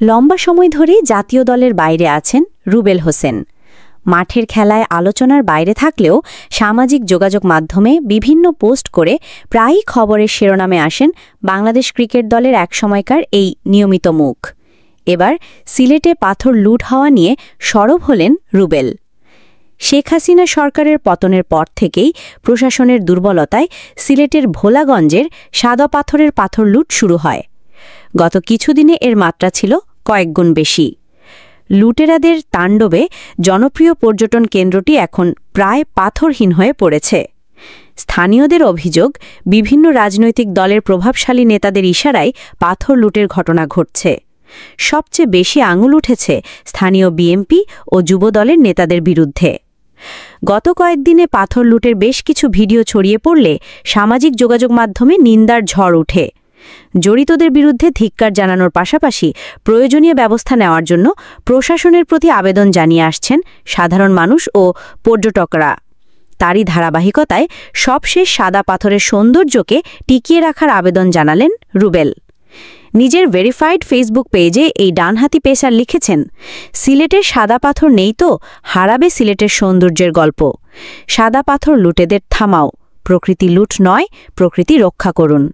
লম্বা সময় ধরেই জাতীয় দলের বাইরে আছেন রুবেল হোসেন। মাঠের খেলায় আলোচনার বাইরে থাকলেও সামাজিক যোগাযোগ মাধ্যমে বিভিন্ন পোস্ট করে প্রায়ই খবরের শিরোনামে আসেন বাংলাদেশ ক্রিকেট দলের একসময়কার এই নিয়মিত মুখ। এবার সিলেটে পাথর লুট হওয়া নিয়ে সরব হলেন রুবেল। শেখ হাসিনা সরকারের পতনের পর থেকেই প্রশাসনের দুর্বলতায় সিলেটের ভোলাগঞ্জের সাদা পাথরের পাথর লুট শুরু হয়। গত কিছুদিনে এর মাত্রা ছিল কয়েকগুণ বেশি। লুটেরাদের তাণ্ডবে জনপ্রিয় পর্যটন কেন্দ্রটি এখন প্রায় পাথরহীন হয়ে পড়েছে। স্থানীয়দের অভিযোগ, বিভিন্ন রাজনৈতিক দলের প্রভাবশালী নেতাদের ইশারায় পাথর লুটের ঘটনা ঘটছে। সবচেয়ে বেশি আঙুল উঠেছে স্থানীয় বিএনপি ও যুবদলের নেতাদের বিরুদ্ধে। গত কয়েকদিনে পাথর লুটের বেশ কিছু ভিডিও ছড়িয়ে পড়লে সামাজিক যোগাযোগ মাধ্যমে নিন্দার ঝড় ওঠে। জড়িতদের বিরুদ্ধে ধিক্কার জানানোর পাশাপাশি প্রয়োজনীয় ব্যবস্থা নেওয়ার জন্য প্রশাসনের প্রতি আবেদন জানিয়ে আসছেন সাধারণ মানুষ ও পর্যটকরা। তারই ধারাবাহিকতায় সবশেষ সাদা পাথরের সৌন্দর্যকে টিকিয়ে রাখার আবেদন জানালেন রুবেল। নিজের ভেরিফাইড ফেসবুক পেজে এই ডানহাতি পেসার লিখেছেন, সিলেটের সাদা পাথর নেই তো হারাবে সিলেটের সৌন্দর্যের গল্প। সাদা পাথর লুটেদের থামাও, প্রকৃতি লুট নয়, প্রকৃতি রক্ষা করুন।